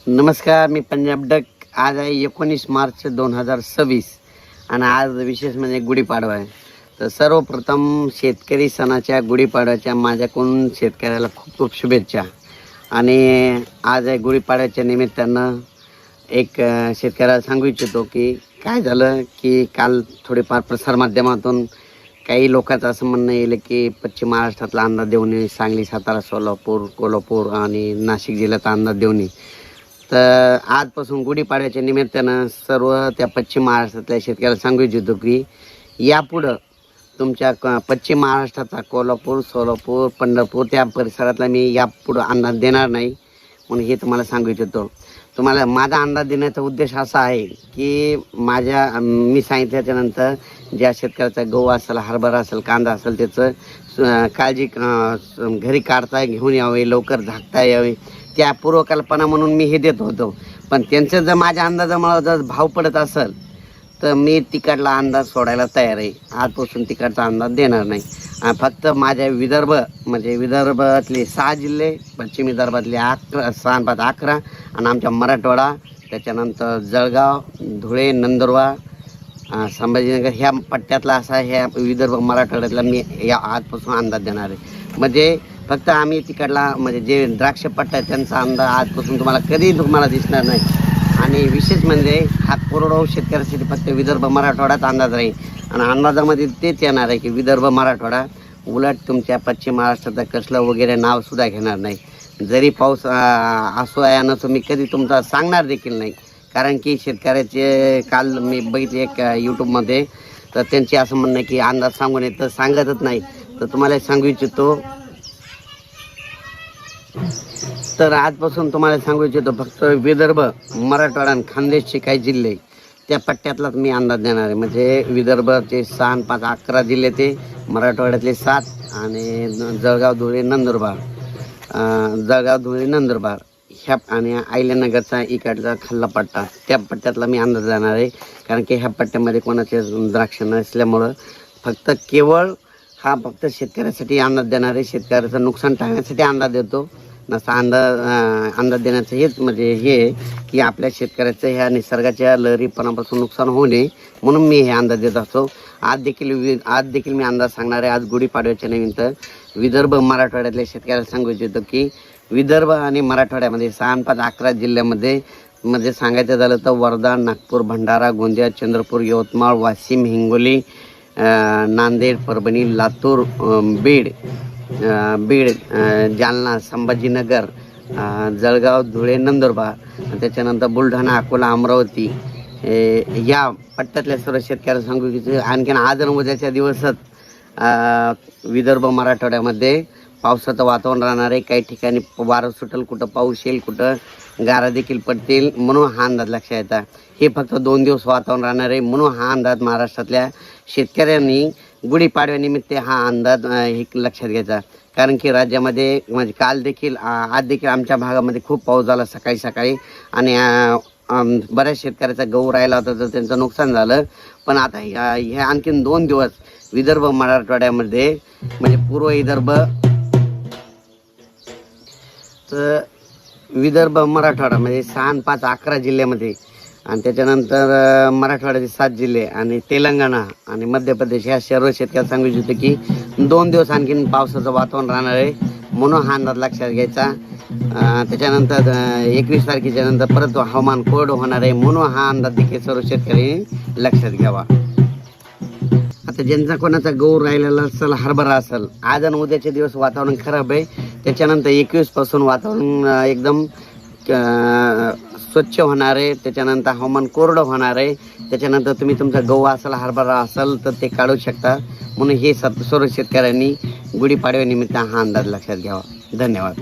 नमस्कार, मी पंजाब डक. आज आहे 19 मार्च 2026 आणि आज विशेष म्हणजे गुढीपाडवा आहे. तर सर्वप्रथम शेतकरी सणाच्या गुढीपाडव्याच्या माझ्याकडून शेतकऱ्याला खूप खूप शुभेच्छा. आणि आज आहे गुढीपाडव्याच्या निमित्तानं एक शेतकऱ्याला सांगू इच्छितो की काय झालं की काल थोडेफार प्रसारमाध्यमातून काही लोकांचं असं म्हणणं येईल की पश्चिम महाराष्ट्रातला अंदाज देऊन सांगली, सातारा, सोलापूर, कोल्हापूर आणि नाशिक जिल्ह्याचा अंदाज देऊन. तर आजपासून गुढीपाडव्याच्या निमित्तानं सर्व त्या पश्चिम महाराष्ट्रातल्या शेतकऱ्याला सांगू इच्छितो की यापुढं तुमच्या पश्चिम महाराष्ट्राचा कोल्हापूर, सोलापूर, पंढरपूर त्या परिसरातला मी यापुढं अंदाज देणार नाही म्हणून हे तुम्हाला सांगू इच्छितो. तुम्हाला माझा अंदाज देण्याचा उद्देश असा आहे की मी सांगितल्याच्यानंतर ज्या शेतकऱ्याचा गहू असेल, हरभरा असेल, कांदा असेल त्याचं काळजी घरी काढता घेऊन यावे, लवकर झाकता यावे त्या पूर्वकल्पना म्हणून मी हे देत होतो. पण त्यांचं जर माझ्या अंदाजामुळे जर भाव पडत असेल तर मी तिकडला अंदाज सोडायला तयार आहे. आजपासून तिकडचा अंदाज देणार नाही. फक्त माझ्या विदर्भातले 6 जिल्हे, पश्चिम विदर्भातले 11 आणि आमच्या मराठवाडा, त्याच्यानंतर जळगाव, धुळे, नंदुरबार, संभाजीनगर ह्या पट्ट्यातला असा ह्या विदर्भ मराठवाड्यातला मी या आजपासून अंदाज देणार आहे. म्हणजे फक्त आम्ही तिकडला जे द्राक्ष पट्टा आहे त्यांचा अंदाज आजपासून तुम्हाला दिसणार नाही. आणि विशेष म्हणजे हा कोरडवाहू शेतकऱ्यासाठी फक्त विदर्भ मराठवाड्यात अंदाज राहील. आणि अंदाजामध्ये तेच येणार आहे की विदर्भ मराठवाडा. उलट तुमच्या पश्चिम महाराष्ट्राचं कसलं वगैरे नावसुद्धा घेणार नाही. जरी पाऊस असो या नसो मी कधी तुमचा सांगणार देखील नाही. कारण की शेतकऱ्याचे काल मी बघितले एक यूट्यूबमध्ये, तर त्यांचे असं म्हणणं आहे की अंदाज सांगून येत तर सांगतच नाही. तर तुम्हाला सांगू इच्छितो, तर आजपासून तुम्हाला सांगू इच्छितो फक्त विदर्भ, मराठवाडा आणि खानदेशचे काही जिल्हे त्या पट्ट्यातलाच मी अंदाज देणार आहे. म्हणजे विदर्भाचे 6 आणि 5 11 जिल्हे, ते मराठवाड्यातले 7 आणि जळगाव, धुळे, नंदुरबार ह्या आणि अहिल्यानगरचा इकडचा खाल्ला पट्टा त्या पट्ट्यातला मी अंदाज देणार आहे. कारण की ह्या पट्ट्यामध्ये कोणाचे द्राक्ष नसल्यामुळं फक्त शेतकऱ्यासाठी अंदाज देणार आहे. शेतकऱ्याचं नुकसान टाळण्यासाठी अंदाज देतो. नसा अंदाज देण्याचं हेच हे की आपल्या शेतकऱ्याचं ह्या निसर्गाच्या लहरीपणापासून नुकसान होऊ नये म्हणून मी हे अंदाज देत असतो. आज देखील मी अंदाज सांगणार आहे. आज गुढीपाडव्याच्या निमित्त विदर्भ मराठवाड्यातल्या शेतकऱ्याला सांगू इच्छितो की विदर्भ आणि मराठवाड्यामध्ये 6 आणि 5 11 जिल्ह्यामध्ये सांगायचं झालं तर वर्धा, नागपूर, भंडारा, गोंदिया, चंद्रपूर, यवतमाळ, वाशिम, हिंगोली, नांदेड, परभणी, लातूर, बीड, जालना, संभाजीनगर, जळगाव, धुळे, नंदुरबार, त्याच्यानंतर बुलढाणा, अकोला, अमरावती या पट्ट्यातल्या सर्व शेतकऱ्याला सांगू की आणखीन आज आणि उद्याच्या दिवसात विदर्भ मराठवाड्यामध्ये पावसाचं वातावरण राहणार आहे. काही ठिकाणी वारं सुटेल, कुठं पाऊस येईल, कुठं गारा देखील पडतील म्हणून हा अंदाज लक्षात येतात. हे फक्त 2 दिवस वातावरण राहणार आहे म्हणून हा अंदाज महाराष्ट्रातल्या शेतकऱ्यांनी गुढीपाडव्यानिमित्त हा अंदाज हे लक्षात घ्यायचा. कारण की राज्यामध्ये आज देखील आमच्या भागामध्ये खूप पाऊस झाला सकाळी आणि बऱ्याच शेतकऱ्याचा गहू राहिला होता तर त्यांचं नुकसान झालं. पण आता हे आणखीन 2 दिवस विदर्भ मराठवाड्यामध्ये पूर्व विदर्भ, तर विदर्भ मराठवाड्यामध्ये 6 आणि 5 11 जिल्ह्यामध्ये आणि त्याच्यानंतर मराठवाड्याचे 7 जिल्हे आणि तेलंगणा आणि मध्य प्रदेश ह्या सर्व शेतकऱ्याला सांगू इच्छितो की 2 दिवस आणखीन पावसाचं वातावरण राहणार आहे म्हणून हा अंदाज लक्षात घ्यायचा. त्याच्यानंतर 21 तारखेच्या नंतर परत हवामान कोरडं होणार आहे म्हणून हा अंदाज देखील सर्व शेतकरी लक्षात घ्यावा. आता ज्यांचा कोणाचा गहू राहिलेला असेल, हरभरा असेल, आज आणि उद्याचे दिवस वातावरण खराब आहे. त्याच्यानंतर 21 पासून वातावरण एकदम स्वच्छ होणार आहे. त्याच्यानंतर हवामान कोरडं होणार आहे. त्याच्यानंतर तुम्ही तुमचा गहू असेल, हरभरा असेल तर ते काढू शकता. म्हणून हे सर्व शेतकऱ्यांनी गुढीपाडव्यानिमित्त हा अंदाज लक्षात घ्यावा. धन्यवाद.